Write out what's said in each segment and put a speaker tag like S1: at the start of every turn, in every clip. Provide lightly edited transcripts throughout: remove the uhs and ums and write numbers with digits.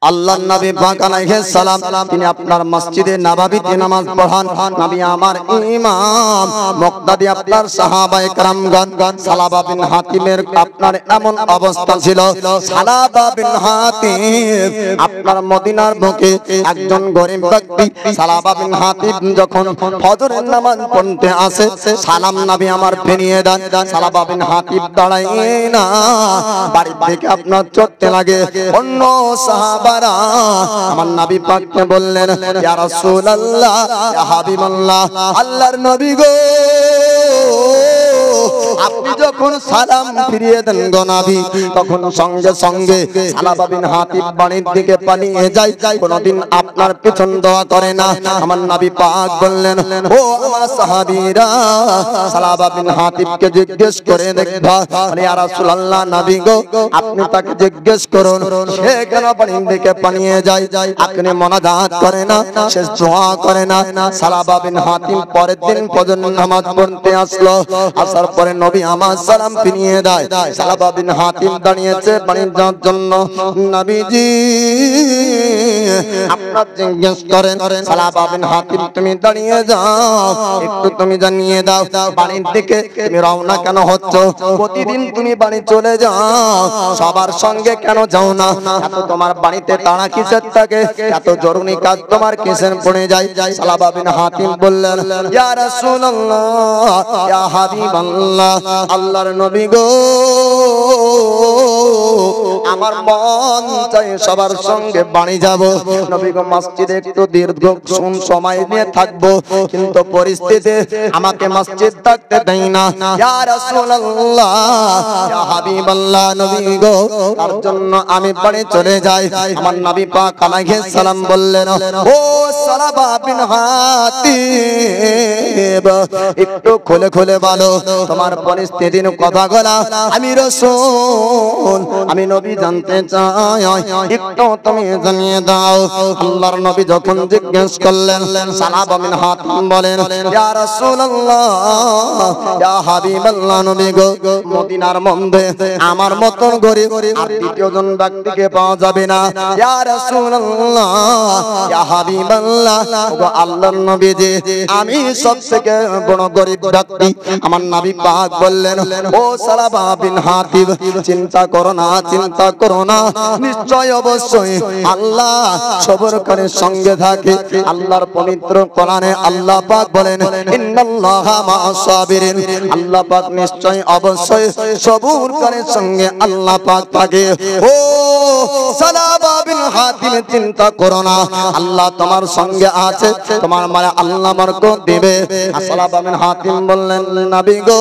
S1: আল্লাহর নবী পাক আলাইহিস সালাম তিনি আপনার মসজিদে নববীতে নামাজ পড়ান। নবী আমার ইমাম মুক্তাদি আপনার সাহাবায়ে কেরামগণ সালাবা বিন হাতিমের আপনার এমন অবস্থা ছিল। সালাবা বিন হাতিম আপনার মদিনার বুকে একজন গরীব ব্যক্তি। সালাবা বিন হাতিম যখন ফজরের নামাজ পড়তে আসে সালাম নবী আমার ফিরিয়ে দেন। সালাবা বিন হাতিম দাঁড়ায় না, বাড়ি থেকে আপনার চলতে লাগে। অন্য সাহাবা আমার নবী পাককে বললেন, ইয়া রাসূলুল্লাহ, ইয়া হাবিবাল্লাহ, আল্লাহর নবী গো, আপনি যখন সালাম ফিরিয়ে দেন গো নবী, তখন সঙ্গে সঙ্গে সালাবা বিন হাতিব বাড়ির দিকে পালিয়ে যায়। কোনদিন আপনার পিছন দোয়া করে না। আমার নবী পাক বললেন, ও আমার সাহাবীরা, সালাবা বিন হাতিবকে জিজ্ঞেস করে দেখবা। ইয়া রাসূলুল্লাহ, নবী গো, আপনি তাকে জিজ্ঞেস করুন সে কেন বাড়ির দিকে পালিয়ে যায়। আপনি মুনাজাত করে না, সে দোয়া করে না। সালাবা বিন হাতিব পরের দিন ফজর নামাজ পড়তে আসলো। আসার পরে নবী আমার সালাম ফিরিয়ে দেয়। সালাবা বিন হাতিব দাঁড়িয়েছে বাড়ির যাওয়ার জন্য। নবীজি আপনার জিজ্ঞেস করেন, সালাবা বিন হাতিব তুমি দাঁড়িয়ে যাও, একটু তুমি জানিয়ে দাও বাড়ির দিকে তুমি রওনা কেন হচ্ছ? প্রতিদিন তুমি বাড়ি চলে যাও, সবার সঙ্গে কেন যাও না? এত তোমার বাড়িতে তাড়া কিসের থাকে? এত জরুরি কাজ তোমার কিসের পড়ে যায়? সালাবা বিন হাতিব বললেন, ইয়া রাসূলুল্লাহ, ইয়া হাবিবাল্লাহ, আল্লাহর নবী গো, আমার মন চাই সবার সঙ্গে বাড়ি যাব। নবী গো, মসজিদে একটু দীর্ঘ সময় নিয়ে থাকবো, কিন্তু পরিস্থিতি আমাকে মসজিদ থাকতে দেয় না। ইয়া রাসূলুল্লাহ, ইয়া হাবিবাল্লাহ, নবী গো, তার জন্য আমি বাড়ি চলে যাই। আমার নবী পাক আলাইহিস সালাম বললেন, ও সালাবা বিন হাতিব, একটু খুলে খুলে বলো তোমার পরিস্থিতির কথাগুলো। আমি রাসূল, আমি নবী জানতে চাই, একটু তুমি জানিয়ে দাও। আল্লাহর নবী যখন জিজ্ঞেস করলেন, সালাবা বিন হাতিব বলেন, ইয়া রাসূলুল্লাহ, ইয়া হাবিবাল্লাহ, নবী গো, মদিনার মধ্যে আমার মতন গরীব আর দ্বিতীয় জন ব্যক্তিকে পাওয়া যাবে না। ইয়া রাসূলুল্লাহ, ইয়া হাবিবাল্লাহ, ওগো আল্লাহর নবী জি, আমি সবথেকে বড় গরীব ব্যক্তি। আমার নবী পাক বললেন, ও সালাবা বিন হাতিব, চিন্তা করো না, চিন্তা করো না, নিশ্চয় অবশ্যই আল্লাহ সবরকারীর সঙ্গে থাকে। আল্লাহর পবিত্র কোরআনে আল্লাহ পাক বলেন, ইন্নাল্লাহা মা'আস সাবিরিন, আল্লাহ পাক নিশ্চয় অবশ্যই সবরকারীর সঙ্গে আল্লাহ পাক থাকে। ও সালাবা বিন হাতিব, চিন্তা করো না, আল্লাহ তোমার সঙ্গে আছে, তোমার মানে আল্লাহ বরকত দিবে। সালাবা বিন হাতিব বললেন, নবী গো,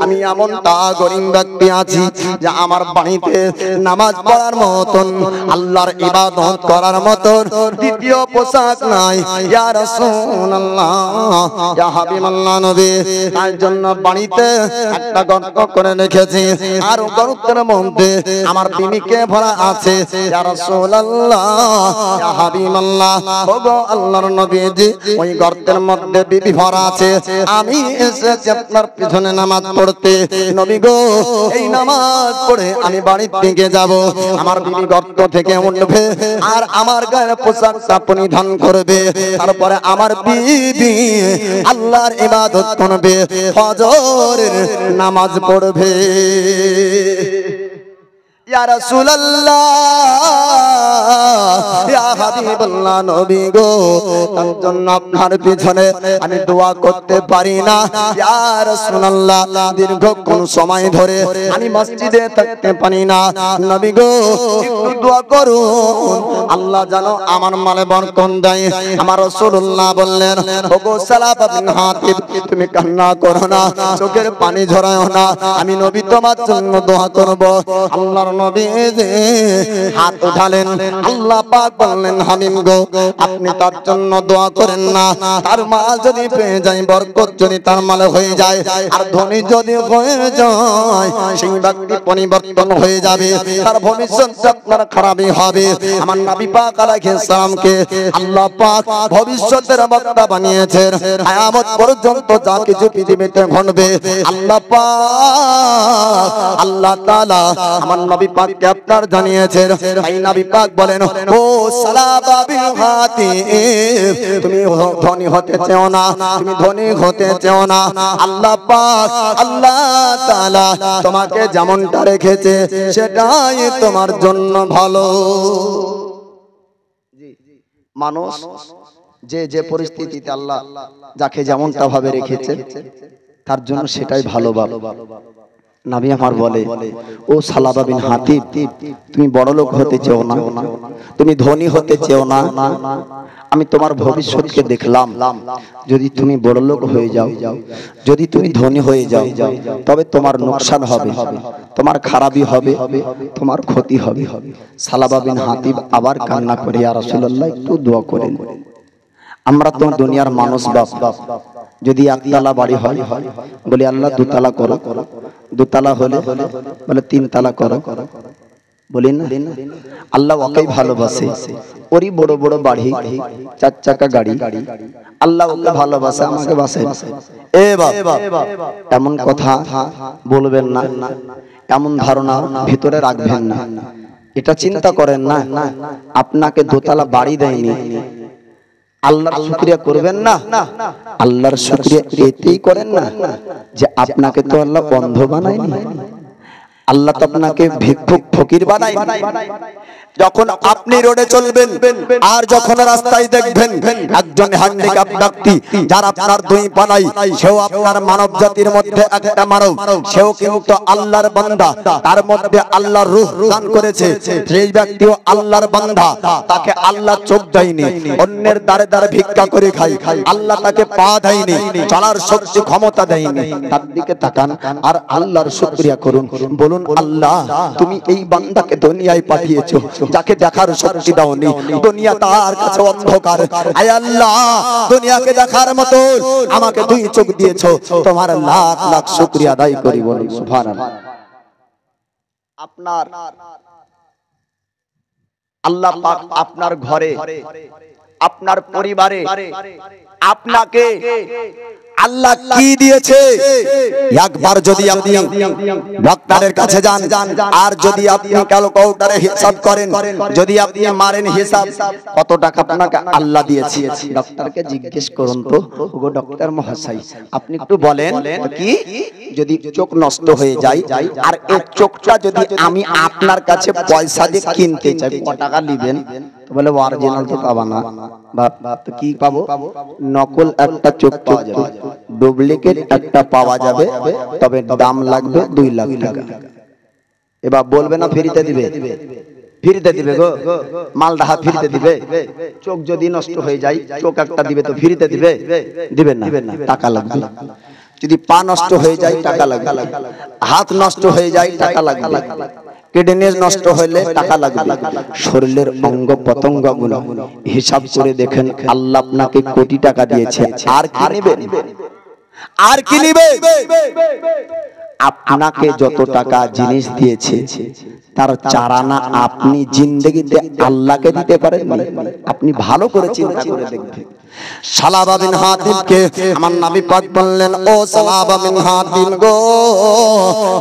S1: আমি এমনটা গরীব ব্যক্তি আছি যে আমার বাড়িতে নামাজ পড়ার মতন, আল্লাহর ইবাদত করার মতন দ্বিতীয় পোশাক নাই। ইয়া রাসূলুল্লাহ, ইয়া হাবিবাল্লাহ, নবী, তার জন্য বাড়িতে একটা গর্ত করে রেখেছি, আর গর্তের মধ্যে আমার বিবিকে ভরা আছে। ইয়া রাসূলুল্লাহ, ইয়া হাবিবাল্লাহ, ওগো আল্লাহর নবীজি, ওই গর্তের মধ্যে বিবি ভরা আছে। আমি এসেছি আপনার পিছনে নামাজ পড়তে। নবী গো, এই নামাজ পড়ে আমি বাড়ির দিকে যাব। আমার বিবি গর্ত থেকে উঠবে আর আমার গায়ের পোশাকটা পরিধান করবে। তারপরে আমার বিবি আল্লাহর ইবাদত করবে, ফজরের নামাজ পড়বে। ইয়া রাসূলুল্লাহ, ইয়া হাবিবাল্লাহ, নবী গো, তার জন্য আপনার পিছনে আমি দোয়া করতে পারি না। ইয়া রাসূলুল্লাহ, দীর্ঘক্ষণ সময় ধরে আমি মসজিদে থাকতে পারি না। নবী গো, একটু দোয়া করুন, আল্লাহ যেন আমার মালে বরকত দেয়। আমার রাসূলুল্লাহ বললেন, ওগো সালাবা বিন হাতিব, তুমি কান্না করো না, চোখের পানি ঝরায়ো না, আমি নবী তোমার জন্য দোয়া করব। আল্লাহর নবী হাত উঠালেন। আল্লাহ পাক বললেন, হাবিব গো, আপনি তার জন্য দোয়া করেন না। তার মাল যদি পেয়ে যায়, বরকত যদি তার মালে হয়ে যায়, আর ধনী যদি হয়ে যায়, সেই ব্যক্তি পরিবর্তন হয়ে যাবে, তার ভবিষ্যৎ আপনার খারাপই হবে। আমার নবী পাক আলাইহিস সালামকে আল্লাহ পাক ভবিষ্যতের বক্তা বানিয়েছেন। কিয়ামত পর্যন্ত যা কিছু পৃথিবীতে ঘটবে, আল্লাহ পাক, আল্লাহ তাআলা আমার নবী নবী পাককে আপনার জানিয়েছেন। তাই নবী পাক বলেন, ও সালাবা বিন হাতিব, তুমি ধনী হতে চেও না, তুমি ধনী হতে চেও না। আল্লাহ পাক, আল্লাহ তাআলা তোমাকে যেমনটা রেখেছে সেটাই তোমার জন্য ভালো। মানুষ যে যে পরিস্থিতিতে আল্লাহ যাকে যেমনটা ভাবে রেখেছে তার জন্য সেটাই ভালো। নবী আমার বলে, ও সালাবা বিন হাতিব, তুমি বড়লোক হতে চেও না, তুমি ধনী হতে চেও না। আমি তোমার ভবিষ্যৎকে দেখলাম, যদি তুমি বড়লোক হয়ে যাও, যদি তুমি ধনী হয়ে যাও, তবে তোমার নোকসান হবে, তোমার খারাপই হবে, তোমার ক্ষতি হবে। সালাবা বিন হাতিব আবার কান্না করে, ইয়া রাসূলুল্লাহ একটু দোয়া করেন। আমরা তো দুনিয়ার মানুষ বাপ, যদি একতলা বাড়ি হয় বলি আল্লাহ দুতলা করো, দুতলা হলে বলে তিনতলা করো, বলি না? আল্লাহ ওকেই ভালোবাসে, ওরই বড় বড় বাড়ি, চার চাকা গাড়ি, আল্লাহ ওকে ভালোবাসে, আমাকে বাসে। এ বাবা, এমন কথা বলবেন না, এমন ধারণা ভিতরে রাখবেন না। এটা চিন্তা করেন না, আপনাকে দোতলা বাড়ি দেয়নি, আল্লাহর শুকরিয়া করবেন না? আল্লাহর শুকরিয়া এতেই করেন না যে আপনাকে তো আল্লাহ অন্ধ বানায়নি, আল্লাহ তো আপনাকে ভিক্ষুক ফকির বানায়নি। যখন আপনি রোডে চলবেন আর যখন রাস্তায় দেখবেন একজন হ্যান্ডিক্যাপ ব্যক্তি যার আপনার দুই পা নাই, সেও আপনার মানব জাতির মধ্যে একটা মানব, সেও কিন্তু আল্লাহর বান্দা, তার মধ্যে আল্লাহর রূহ দান করেছে, সেই ব্যক্তিও আল্লাহর বান্দা, তাকে আল্লাহ চোখ দেয়নি, অন্যের দ্বারে দ্বারে ভিক্ষা করে খায়, আল্লাহ তাকে পা দেয়নি, চলার শক্তি ক্ষমতা দেয়নি। তার দিকে তাকান আর আল্লাহর শুকরিয়া করুন, বলুন আল্লাহ তুমি এই বান্দাকে দুনিয়ায় পাঠিয়েছো, যাকে দেখার শক্তি দাওনি, দুনিয়া তার কাছে অন্ধকার। আয় আল্লাহ, দুনিয়াকে দেখার মতো আমাকে দুই চোখ দিয়েছো, তোমার লাখ লাখ শুকরিয়া আদায় করি, বলুন সুবহানাল্লাহ। আপনার আল্লাহ পাক আপনার ঘরে, আপনার পরিবারে আপনাকে আল্লাহ কি দিয়েছে, একবার যদি আপনি ডাক্তারের কাছে যান আর যদি আপনি ক্যালকুলেটরে হিসাব করেন, যদি আপনি মারেন হিসাব কত টাকা আপনাকে আল্লাহ দিয়েছে, ডাক্তারকে জিজ্ঞেস করুন তো, ওগো ডাক্তার মহাশয় আপনি একটু বলেন কি, যদি চোখ নষ্ট হয়ে যায় আর এই চোখটা যদি আমি আপনার কাছে পয়সা দিয়ে কিনতে চাই, কত টাকা নেবেন? তো বলে অরিজিনাল তো পাবা না, তো কি পাবো? নকল একটা চোখ পাওয়া যাবে, ডুপ্লিকেট একটা পাওয়া যাবে, তবে দাম লাগবে 2 লাখ টাকা। এবার বলবে না ফ্রিতে দিবে? ফ্রিতে দিবে গো, মালদাহা ফ্রিতে দিবে। চোখ যদি নষ্ট হয়ে যায়, চোখ একটা দিবে তো ফ্রিতে দিবে? দিবেন না, টাকা লাগবে। যদি পা নষ্ট হয়ে যায় টাকা লাগবে, হাত নষ্ট হয়ে যায় টাকা লাগবে, কিডনি নষ্ট হলে টাকা লাগবে। শরীরের অঙ্গ প্রত্যঙ্গগুলো হিসাব করে দেখেন, আল্লাহ আপনাকে কোটি টাকা দিয়েছে, আর কি নেবেন? আর কি নেবে? আপনাকে যত টাকা জিনিস দিয়েছে তার 4 আনা আপনি জিন্দেগিতে আল্লাহকে দিতে পারেন। আপনি ভালো করে চিন্তা করে দেখবেন। সালাবা বিন হাতিবকে আমার নবী পাক বললেন, ও সালাবা বিন হাতিব গো,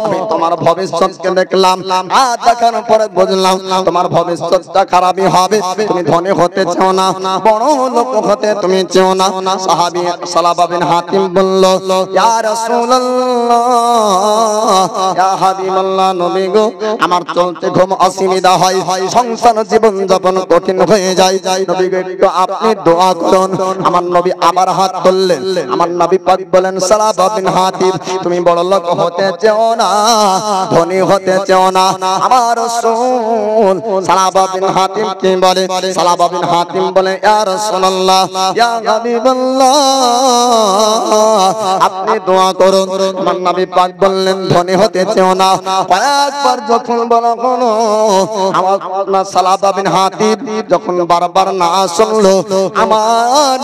S1: আমি তোমার ভবিষ্যৎকে দেখলাম, আর দেখার পরে বুঝলাম তোমার ভবিষ্যৎটা খারাপই হবে। তুমি ধনী হতে চাও না, বড় লোক হতে তুমি চাও না। সাহাবী সালাবা বিন হাতিব বলল, ইয়া রাসূলুল্লাহ, ইয়া হাবিবাল্লাহ, নবী গো, আমার চলতে ঘুম অসুবিধা হয়, সংসার জীবন যাপন কঠিন হয়ে যায়, নবী গো একটু আপনি দোয়া করুন। আমার নবী আবার হাত তুললেন, আমার নবী পাক বলেন, সালাবা বিন হাতিব তুমি বড় লোক হতে চাও না, ধনী হতে চাও না। আমার রাসূল সালাবা বিন হাতিব কি বলে? সালাবা বিন হাতিব বলে, ইয়া রাসূলুল্লাহ, ইয়া হাবিবাল্লাহ, আপনি দোয়া করুন। আমার নবী পাক বললেন, ধনী হতে চাও না। কয়েকবার যখন বলা হলো, আমার সালাবা বিন হাতিব যখন বারবার না শুনলো, আমার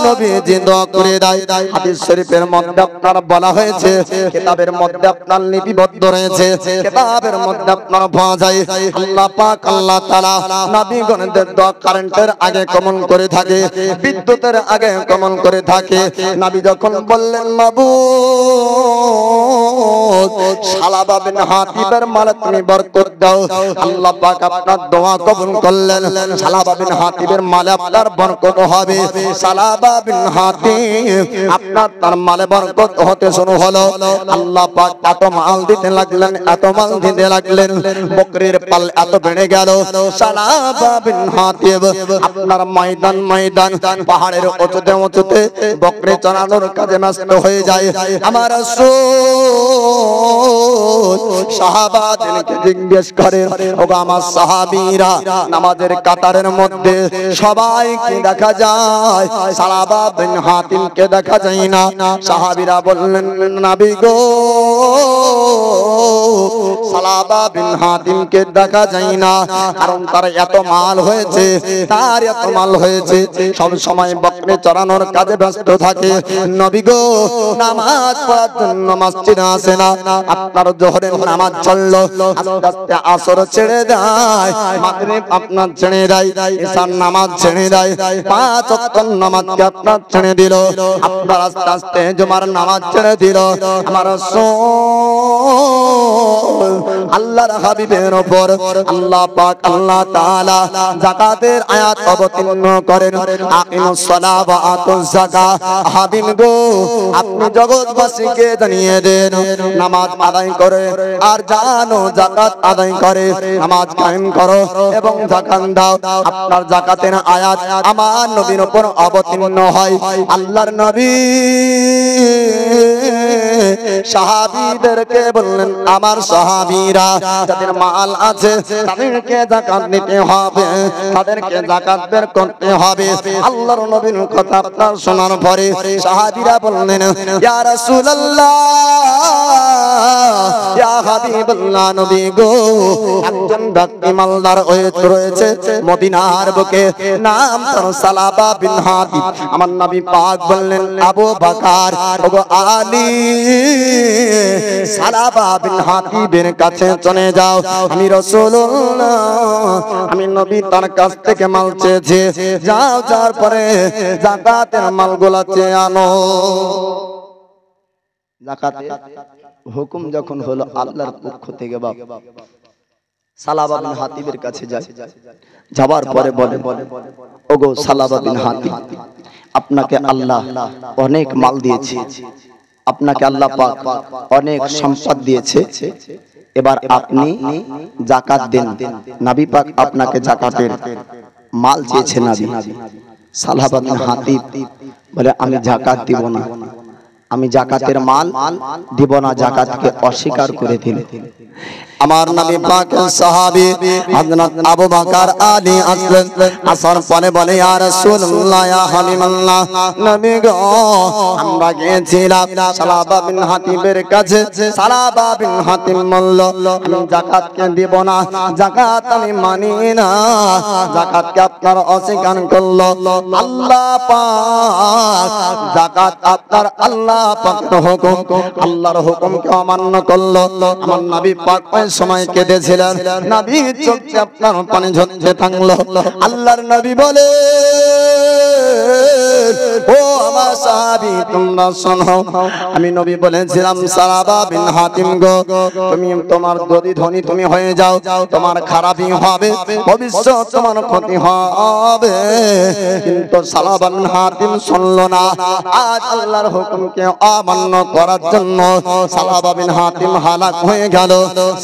S1: নবীজি দোয়া করে দেয়। হাদিস শরীফের মধ্যে আপনার বলা হয়েছে, কিতাবের মধ্যে আপনার লিপিবদ্ধ রয়েছে, কিতাবের মধ্যে আপনার পাওয়া যায় আল্লাহ পাক আল্লাহ তাআলা নবীগণদের দোয়া কারেন্টের আগে কমন করে থাকে, বিদ্যুতের আগে কমন করে থাকে। নবী যখন বললেন মাবুদ সালাবা বিন হাতিবের মালে তুমি বরকত দাও, আল্লাহ পাক আপনার দোয়া কবুল করলেন। সালাবা বিন হাতিবের মালে আপনার বরকত হবে। সালাবা বিন হাতিব আপনার তার মালে বরকত হতে শুরু হলো। আল্লাহ পাক এত মাল দিতে লাগলেন, এত মাল দিতে লাগলেন, বকরির পাল এত বেড়ে গেল। সালাবা বিন হাতিব আপনার ময়দান ময়দান পাহাড়ের উঁচুতে উঁচুতে বকরি চড়ানোর কাজে ব্যস্ত হয়ে যায়। আমার রাসূল সাহাবাদেরকে জিজ্ঞেস করেন, ওগো আমার সাহাবীরা, নামাজের কাতারের মধ্যে সবাইকে দেখা যায়, সালাবা বিন হাতিমকে দেখা যায় না। সাহাবীরা বললেন, নবী গো সালাবা বিন হাতিমকে দেখা যায় না, কারণ তার এত মাল হয়েছে, তার এত মাল হয়েছে, সব সময় বকরি চড়ানোর কাজে ব্যস্ত থাকে। নবী গো নামাজ পড়ার জন্য মসজিদে আসে না। আপনার জোহরের নামাজ চললো, আস্তে আস্তে আসর ছেড়ে দেয়, মাগরিব আপনার ছেড়ে দেয়, ইশার নামাজ ছেড়ে দেয়, 5 ওয়াক্ত নামাজকে আপনার ছেড়ে দিল। আপনার আস্তে আস্তে জুমার নামাজ ছেড়ে দিল। আমার রাসূল আল্লাহর হাবিবের উপর আল্লাহ পাক আল্লাহ তাআলা যাকাতের আয়াত অবতীর্ণ করেন। আকিমুস সালাহ ওয়া আতুজ যাকাত। হাবিব গো আপনি জগৎবাসীকে জানিয়ে দেন, নামাজ আদায় করে আর জানো যাকাত আদায় করে, নামাজ কায়েম করো এবং যাকাত দাও। আপনার যাকাতের আয়াত আমার নবীর উপর অবতীর্ণ হয়। আল্লাহর নবী সাহাবীদেরকে বললেন, আমার সাহাবীরা যাদের মাল আছে তাদেরকে যাকাত নিতে হবে, তাদেরকে যাকাত বের করতে হবে। আল্লাহর নবীর কথা আপনার শোনার পরে সাহাবীরা বললেন, ইয়া রাসূলুল্লাহ, ইয়া হাবিবাল্লাহ, নবী গো একজন ব্যক্তি মালদার রয়েছে মদিনার বুকে, নাম তার সালাবা বিন হাতিব। আমার নবী পাক বললেন, আবু বকর ওগো আলী সালাবা বিন হাতিবের কাছে চলে যাও। আমি রাসূলুল্লাহ, আমি নবী তার কাছ থেকে মাল চেয়েছি, যাও, যাওয়ার পরে যাকাতের মালগুলা চেয়ে আনো। যাকাতের হুকুম যখন হলো আল্লাহর পক্ষ থেকে, বাপ সালাবা বিন হাতিবের কাছে যায়। যাওয়ার পরে বলে, ওগো সালাবা বিন হাতিব, আপনাকে আল্লাহ অনেক মাল দিয়েছে, আপনাকে আল্লাহ পাক অনেক সম্পদ দিয়েছে, এবার আপনি যাকাত দেন। নবী পাক আপনাকে যাকাতের মাল চেয়েছে। নবী সালাবা বিন হাতিব বলে, আমি যাকাত দিব না, আমি যাকাতের মাল দিব না, যাকাতকে অস্বীকার করে দিলেন। আমার নবী পাকের সাহাবী হযরত আবু বকর আলী আসলেন, আসার পরে বলে, ইয়া রাসূলুল্লাহ, ইয়া হাবিবাল্লাহ, নবী গো আমরা গিয়েছিলাম সালাবা বিন হাতিবের কাছে। সালাবা বিন হাতিব বলল, আমি যাকাতকে দিব না, যাকাত আমি মানি না, যাকাতকে আপনার অস্বীকার করলো। আল্লাহ পাক যাকাত আপনার আল্লাহ পাকের হুকুম, আল্লাহর হুকুমকে অমান্য করলো। আমার নবী পাক সময় কেঁদেছিলেন, নবীর চোখে আপনার পানি ঝরতে থাকলো। আল্লাহর নবী বলে, ও আমার সাহাবী তোমরা শোনো, আমি নবী বলেছিলাম সালাবা বিন হাতিম গো, তুমি তোমার যদি ধনী তুমি হয়ে যাও, তোমার খারাপই হবে, ভবিষ্যৎ তোমার ক্ষতি হবে। কিন্তু সালাবা বিন হাতিম শুনলো না। আজ আল্লাহর হুকুমকে অমান্য করার জন্য সালাবা বিন হাতিম হালাক হয়ে গেল।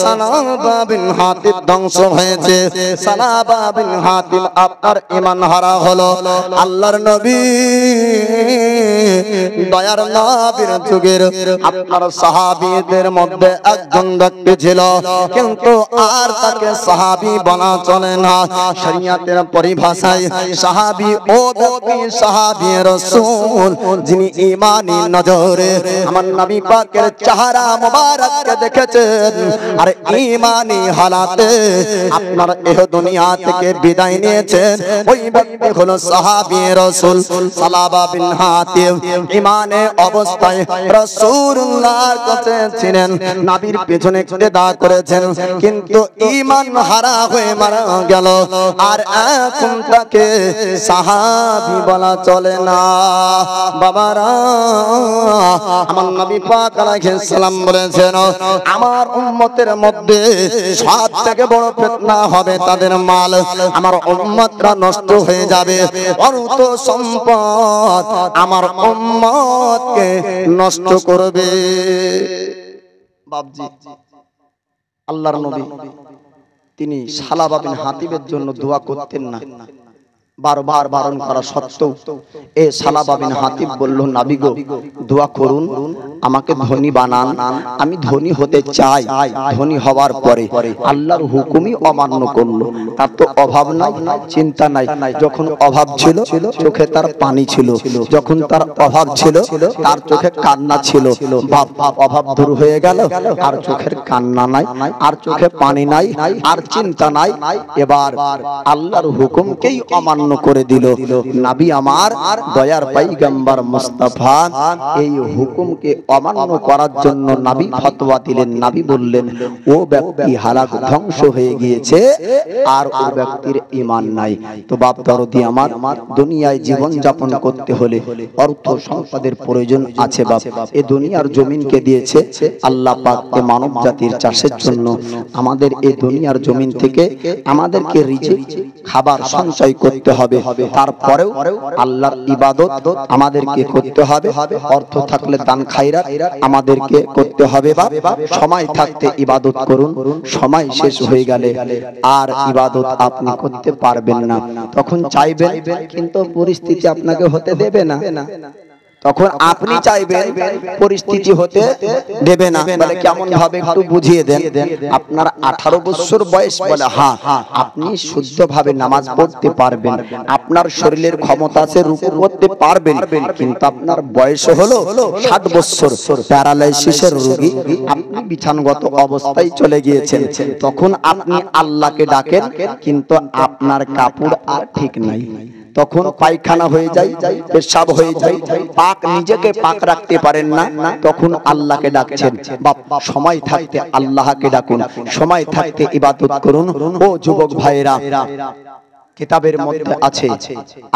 S1: সালাবা বিন হাতিম ধ্বংস হয়েছে। সালাবা বিন হাতিম আপনার ঈমান হারা হলো। আল্লাহর নবী দয়ার নবীর যুগের আপনার সাহাবীদের মধ্যে একজন ব্যক্তি ছিল, কিন্তু আর তাকে সাহাবী বলা চলে না। শরীয়তের পরিভাষায় সাহাবী ও ব্যক্তি সাহাবী রাসূল যিনি ঈমানি নজরে আমার নবী পাকের চেহারা মোবারককে দেখেছেন আর ঈমানি হালাতে আপনার এই দুনিয়া থেকে বিদায় নিয়েছেন, ওই ব্যক্তি হলো সাহাবী রাসূল সালাবা বিন হাতিব ইমানে অবস্থায় রাসূলুল্লাহর কাছে ছিলেন, নবীর পেছনে ইক্তেদা করেছেন, কিন্তু ঈমান হারা হয়ে মারা গেল। আর এখন তাকে সাহাবী বলা চলে না। বাবারা, আমার নবী পাক আলাইহিস সালাম বলেছেন, আমার উম্মতের মধ্যে সবথেকে বড় ফিতনা হবে তাদের মাল। আমার উম্মতরা নষ্ট হয়ে যাবে, অর্থ সম্পদ আমার উম্মতকে নষ্ট করবে। বাপজি, আল্লাহর নবী তিনি সালাবা বিন হাতিবের জন্য দোয়া করতেন না। বারবার বারণ করা সত্ত্বেও এ সালাবা বিন হাতিব বলল, নবী গো, দোয়া করুন, আমাকে ধনী বানান, আমি ধনী হতে চাই। ধনী হওয়ার পরে আল্লাহর হুকুমই অমান্য করলো। তার তো অভাব নাই, চিন্তা নাই। যখন অভাব ছিল চোখে তার পানি ছিল, যখন তার অভাব ছিল তার চোখে কান্না ছিল। বাপ অভাব দূর হয়ে গেল, আর চোখের কান্না নাই, আর চোখে পানি নাই, আর চিন্তা নাই। এবার আল্লাহর হুকুমকেই অমান্য করে দিল। নবী আমার দয়ার পয়গম্বর মুস্তাফা এই হুকুমকে অমান্য করার জন্য নবী ফতোয়া দিলেন। নবী বললেন, ও ব্যক্তি হালাক ধ্বংস হয়ে গিয়েছে, আর ও ব্যক্তির ঈমান নাই। তো বাপ দরদি আমার, দুনিয়ায় জীবন যাপন করতে হলে অর্থ সম্পদের প্রয়োজন আছে। বাপ এই দুনিয়ার জমিনকে দিয়েছে আল্লাহ পাক মানব জাতির চাষের জন্য। আমাদের এই দুনিয়ার জমিন থেকে আমাদেরকে রিজিক খাবার সঞ্চয় করতে হবে। তারপরেও আল্লাহর ইবাদত আমাদেরকে করতে হবে। অর্থ থাকলে দান খায়রাত আমাদেরকে করতে হবে। সময় থাকতে ইবাদত করুন, সময় শেষ হয়ে গেলে আর ইবাদত আপনি করতে পারবেন না। তখন চাইবেন, কিন্তু পরিস্থিতি আপনাকে হতে দেবে না। তখন আপনি চাইবেন, পরিস্থিতি হতে দেবে না। বলে কেমন ভাবে একটু বুঝিয়ে দেন। আপনার 18 বছর বয়স, বলে হ্যাঁ, আপনি শুদ্ধভাবে নামাজ পড়তে পারবেন, আপনার শরীরের ক্ষমতা আছে, রুকু করতে পারবেন, কিন্তু আপনার বয়স হলো 60 বছর, প্যারালাইসিসের রোগী, আপনি বিছানাগত অবস্থায় চলে গিয়েছেন। তখন আপনি আল্লাহকে ডাকেন, কিন্তু আপনার কাপড় আর ঠিক নাই। তখন পায়খানা হয়ে যায়, পেশাব হয়ে যায়, পাক নিজেকে পাক রাখতে পারেন না। তখন আল্লাহকে ডাকছেন। বাপ সময় থাকতে আল্লাহকে ডাকুন, সময় থাকতে ইবাদত করুন। ও যুবক ভাইরা, কিতাবের মধ্যে আছে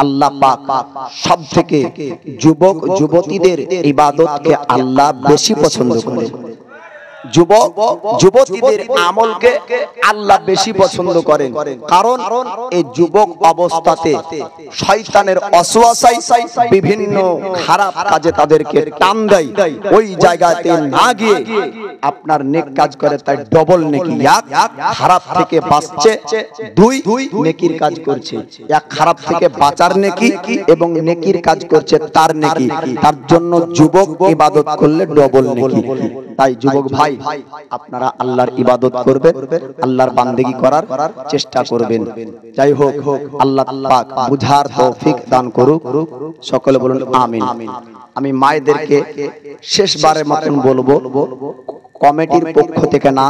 S1: আল্লাহ পাক সবথেকে যুবক যুবতীদের ইবাদতকে আল্লাহ বেশি পছন্দ করেন। যুবক যুবতীদের আমলকে আল্লাহ বেশি পছন্দ করেন, কারণ এই যুবক অবস্থাতে শয়তানের ওয়াসওয়াসায় বিভিন্ন খারাপ কাজে তাদেরকে টান দেয়। ওই জায়গাতে না গিয়ে আপনার নেক কাজ করে, তাই ডবল নেকি। এক খারাপ থেকে বাঁচছে, দুই নেকির কাজ করছে। এক খারাপ থেকে বাঁচার নেকি এবং নেকির কাজ করছে তার নেকি। তার জন্য যুবক ইবাদত করলে ডবল নেকি। তাই যুবক ভাই, আপনারা আল্লাহর ইবাদত করবেন, আল্লাহর বান্দেগি করার চেষ্টা করবেন। যাই হোক, আল্লাহ পাক বুঝার তৌফিক দান করুক। সকলে বলুন আমিন। আমি মায়েদেরকে শেষবারের মতন বলবো, কমিটির পক্ষ থেকে না,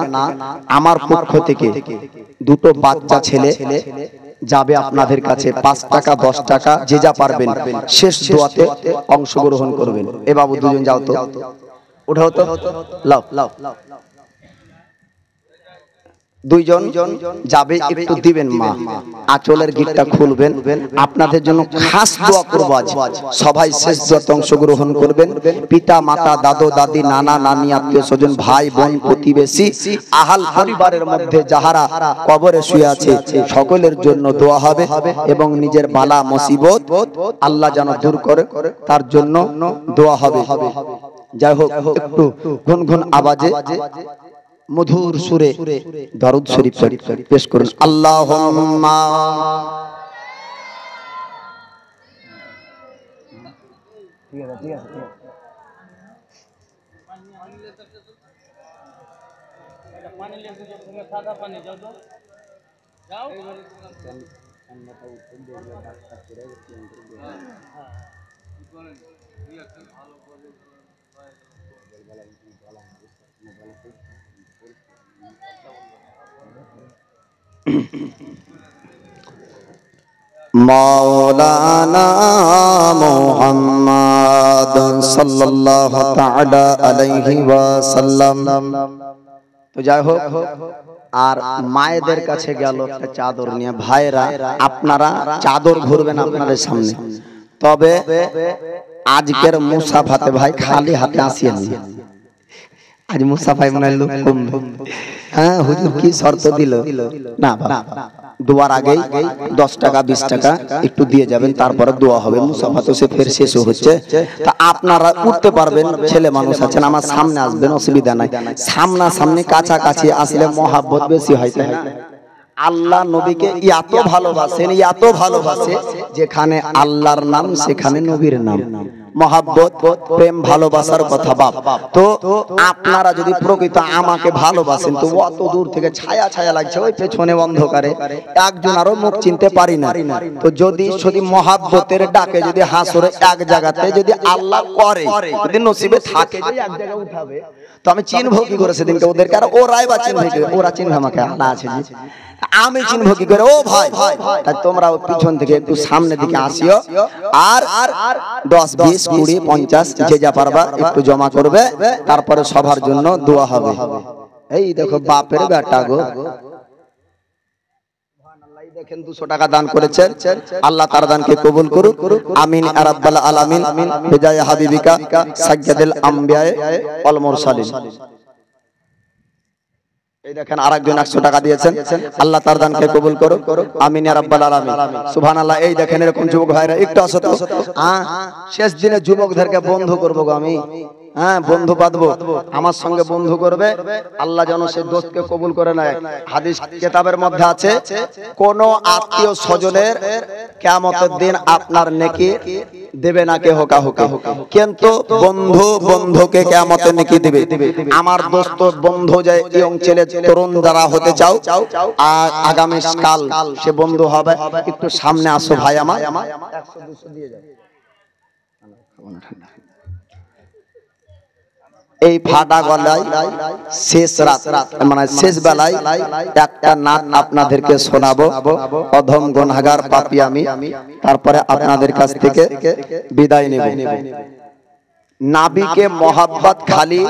S1: আমার পক্ষ থেকে দুটো বাচ্চা ছেলে যাবে আপনাদের কাছে। 5 টাকা 10 টাকা যে যা পারবেন শেষ দোয়াতে অংশগ্রহণ করবেন। এ বাবু দুজন যাও তো, উঠাও তো, লাও লাও, দুইজন যাবে, একটু দিবেন মা, আঁচলের গিটটা খুলবেন। আপনাদের জন্য খাস দোয়া করব আজ। সবাই শেষ দোয়াতে অংশগ্রহণ করবেন। পিতা মাতা, দাদু দাদি, নানা নানি, আত্মীয় স্বজন, ভাই বোন, প্রতিবেশী, আহাল পরিবারের মধ্যে যাহারা কবরে শুয়ে আছে সকলের জন্য দোয়া হবে, এবং নিজের বালা মুসিবত আল্লাহ যেন দূর করে তার জন্য দোয়া হবে। যাই হোক, একটু গুনগুন আওয়াজে মধুর সুরে দরুদ শরীফ পেশ করুন। আল্লাহুম্মা ঠিক আছে, ঠিক আছে, পানি লেগে গেছে, সাদা পানি যাও তো, যাও। মাওলানা মুহাম্মদ সাল্লাল্লাহু তাআলা আলাইহি ওয়াসাল্লাম। তো যাই হোক, আর মায়েদের কাছে গেল একটা চাদর নিয়ে। ভাইরা, আপনারা চাদর ঘুরবেন আপনাদের সামনে, তবে আজকের মুসাফাতে ভাই খালি হাতে আসিয়েন না। আজ মুসাফায় মনে হয় লোক কমবে। হ্যাঁ হুজুর কি শর্ত দিল না, দোয়ার আগেই 10 টাকা 20 টাকা একটু দিয়ে যাবেন, তারপরে দোয়া হবে। মুসাফা তো সে ফের শেষ হচ্ছে, তা আপনারা উঠতে পারবেন, ছেলে মানুষ আছেন, আমার সামনে আসবেন, অসুবিধা নাই। সামনাসামনি কাছাকাছি আসলে মহাব্বত বেশি হয়, তাই না? আল্লাহ নবীকে এত ভালোবাসেন, এত ভালোবাসে, যেখানে আল্লাহর নাম সেখানে নবীর নাম। মহাব্বত, প্রেম, ভালোবাসার কথা বাপ। তো আপনারা যদি প্রকৃত আমাকে ভালোবাসেন, তো অত দূর থেকে ছায়া ছায়া লাগছে, ওই পেছনে অন্ধকারে একজন আরো মুখ চিনতে পারি না। তো যদি মহাব্বতের ডাকে যদি হাসরে এক জায়গাতে যদি আল্লাহ করে, যদি নসিবে থাকে যে এক জায়গায় উঠাবে, তো আমি চিনবো কি করে সেদিনকে ওদেরকে? আর ওরাই বা চিনবে কি? ওরা চিনবে আমাকে? আল্লাহ আছে, আমি চিনবো কি করে? ও ভাই, তাই তোমরা পিছন থেকে একটু সামনে দিকে আসিও, আর 10 20 20 50 যে যা পারবা একটু জমা করবে, তারপরে সবার জন্য দোয়া হবে। এই দেখো বাপের বেটা গো, দেখেন 200 টাকা দান করেছেন, আল্লাহ তার দানকে কবুল করুক, আমিন ইয়া রাব্বাল আলামিন। বিদায় হাবিবিকা সাজ্জাদুল আম্বিয়া ওয়াল মুরসালিন। এই দেখেন আরেকজন 100 টাকা দিয়েছেন, আল্লাহ তার দানকে কবুল করুক, আমিন ইয়া রাব্বাল আলামিন। সুবহানাল্লাহ। এই দেখেন এরকম যুবক ভাইরা একটু আসো তো। শেষ দিনে যুবকদেরকে বন্ধু করব গো আমি। হ্যাঁ, বন্ধু বাঁধবো, আমার সঙ্গে বন্ধু করবে, আল্লাহ যেন সেই দোস্তকে কবুল করে নেয়। হাদিস কিতাবের মধ্যে আছে, কোন আত্মীয় স্বজনের কিয়ামতের দিন আপনার নেকি দেবে না কে হোকা হোকা, কিন্তু বন্ধু বন্ধুকে কিয়ামতের নেকি দেবে। আমার দোস্ত বন্ধু যে ইয়ং ছেলে তরুণ যারা হতে চাও, আর আগামী কাল সে বন্ধু হবে, একটু সামনে আসো ভাই আমার। 100 200 দিয়ে যাও। এই ফাটা গলায় শেষ রাত, মানে শেষ বেলায় একটা নাত আপনাদেরকে শোনাবো। অধম গুনাহগার পাপী আমি, তারপরে আপনাদের কাছ থেকে বিদায় নেব। নাবিকে মহাব্বত খালি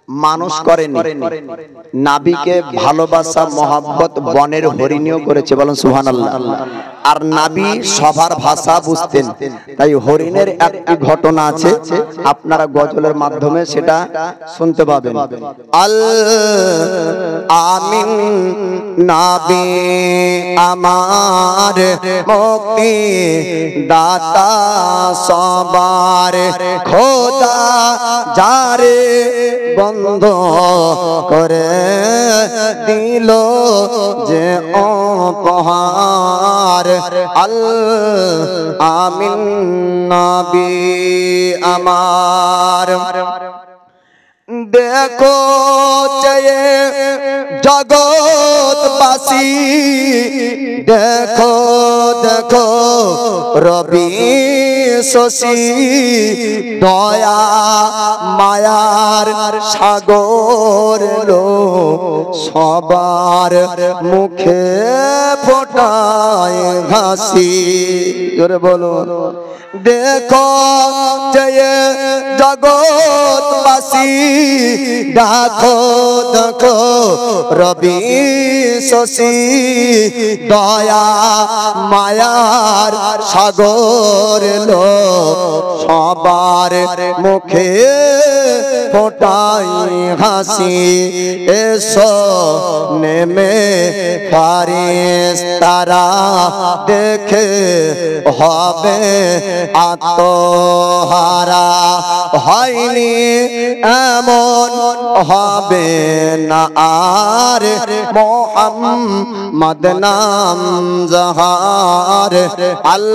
S1: মানুষ করেনি, নাবিকে ভালোবাসা মহাব্বত বনের হরিণীও করেছে, বলেন সুবহানাল্লাহ। আর নাবি সবার ভাষা বুঝতেন, তাই হরিণের একটি ঘটনা আছে, আপনারা গজলের মাধ্যমে সেটা শুনতে পাবেন। আল আমিন নাবি আমার মুক্তি দাতা সবার, খোদা যারে বন্ধ করে দিল যে উপহার, আল আমিন নবী আমার। দেখো চেয়ে জগৎবাসী, দেখো দেখো রবি শশী, দয়া মায়ার সাগর লো সবার মুখে ফোটায় হাসি। জোরে বলো। দেখো চেয়ে জগৎবাসী, দেখো দেখো রবি শশী, দয়া মায়ার সাগর লো সবার মুখে ফোটাই হাসি। এসো নেমে ফারিস্তারা দেখে হবে আত্মহারা, হয়নি এমন হবে না আর মুহাম্মদ নাম জাহার, আল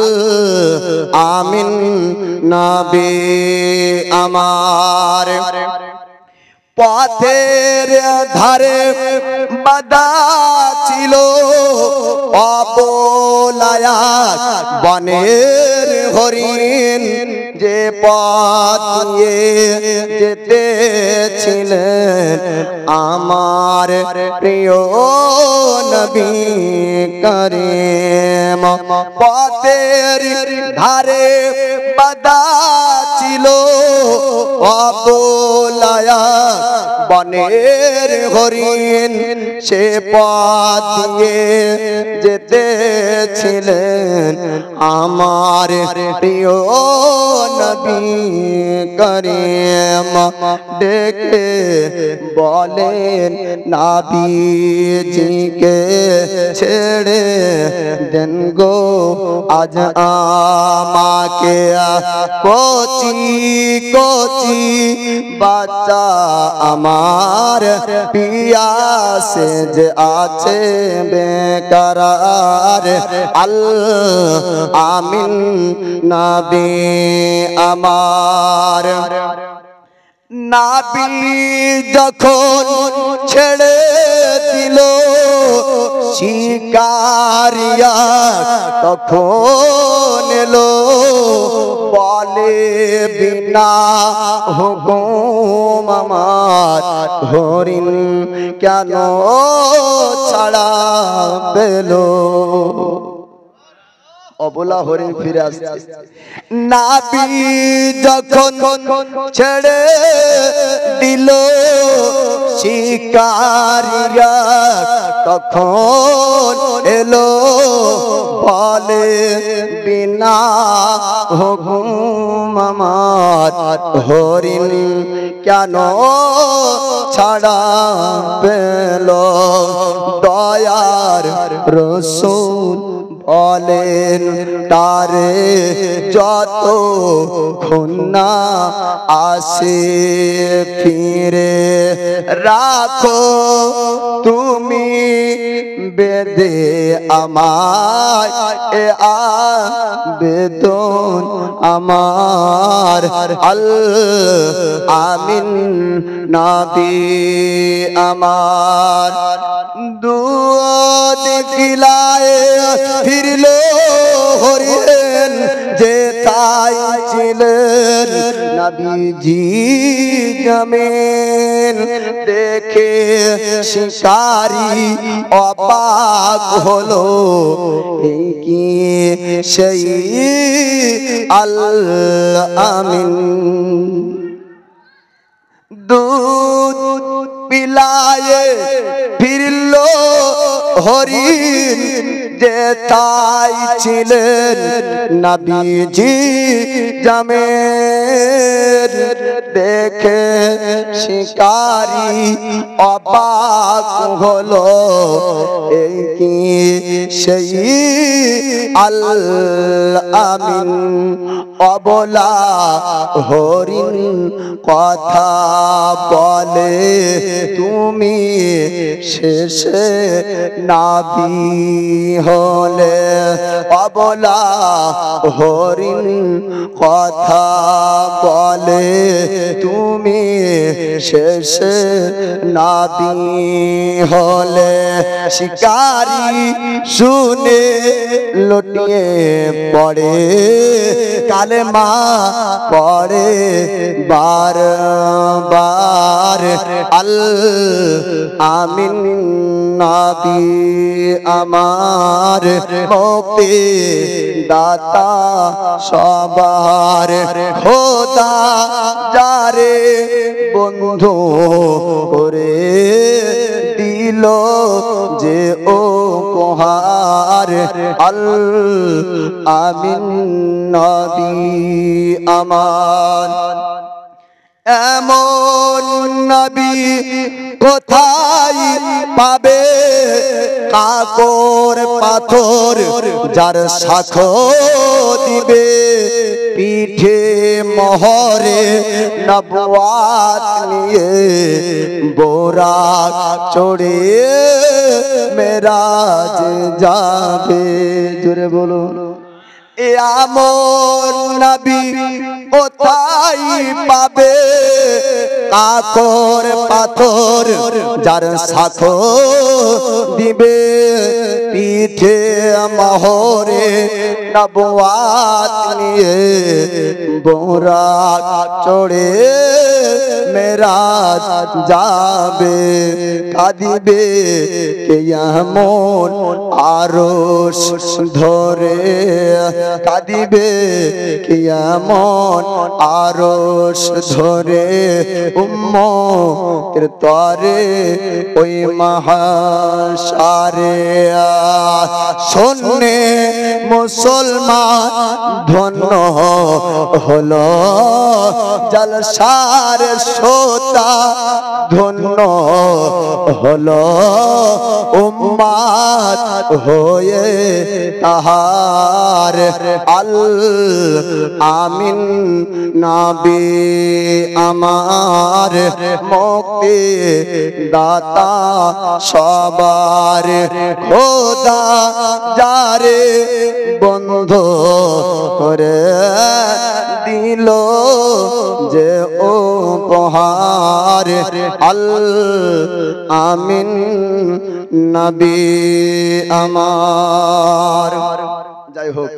S1: আমিন নবী আমার। পথের ধারে বাঁধা ছিল অবলায়া বনের হরিণ, যে পথ যেতেছিলেন আমার প্রিয় নবী করিম। পথের ধারে বাঁধা ছিল অবলায়া বনের হরিণ, সে পথ দিয়ে যেতেছিলেন আমার প্রিয় নবী করিম। ডেকে বলেন নবীজিকে ছেড়ে দেন গো আজ আমাকে, কচি কচি বাচ্চা আমার পিয়াসে যে আছে বেকরার। আল আমিন নবী আমার। নবী যখন ছেড়ে দিল শিকারিয়া, তখন এলো বলে বিনা হুকুম আমার হরিণ কেন ছাড়া পেল। অবলা হরিণ ফিরে আসছে। নবী যখন ছেড়ে দিল শিকারিয়া, তখন এলো বলে বিনা হুকুম আমার হরিণ কেন ছাড়া পেল। দয়ার রাসূল বলেন তারে যত খুন্না আসে ফিরে রাখো তুমি বেদে আমায়, এ আবেদন আমার। আল আমিন নবী আমার। দুধ খিলায়ে ফিরলো হরিণ, যে তাই ছিলেন নবীজি জমিন। দেখে শিকারি অবাক হলো, এই কি সেই আল আমিন। দুধ পিলায়ে ফিরলো হরিণ, যে তাই ছিলেন নবীজি জামের। দেখে শিকারি অবাক হলো, এই কি সেই আল আমিন। অবলা হরিণ কথা বলে তুমি শেষে নবী হলে। অবলা হরিণ কথা বলে তুমি শেষে নবী হলে। শিকারি শুনে লুটিয়ে পড়ে, কালেমা পড়ে বারবার। আল আমিন নবী আমার মুক্তি দাতা সবার। খোদা যারে বন্ধু করে দিল যে উপহার। আল আমিন নবী আমার। এমন নবী কোথায় পাবে, কাকর পাথর যার সাক্ষ্য দিবে। পিঠে মোহরে নবুয়াত নিয়ে বোরাক চড়ে মেরাজ যাবে। জোরে বলো এমন নবী কোথায় পাবে, কাকর পাথর যার সাক্ষ্য দিবে। পিঠে মোহরে নবুয়াত নিয়ে বোরাক চড়ে মেরাজ যাবে কাঁদিবে কিয়ামত আরশ ধরে কাঁদিবে কিয়ামত আরশ ধরে উম্মতের তরে ওই মহাশারে শোনে মুসলমান ধন্য হলো জলসার শ্রোতা ধন্য হলো উম্মত হয়ে তাহার আল আমিন নবী আমার মুক্তি দাতা সবার খোদা যারে বন্ধ করে দিল যে উপহার আল আমিন নবী আমার। যাই হোক।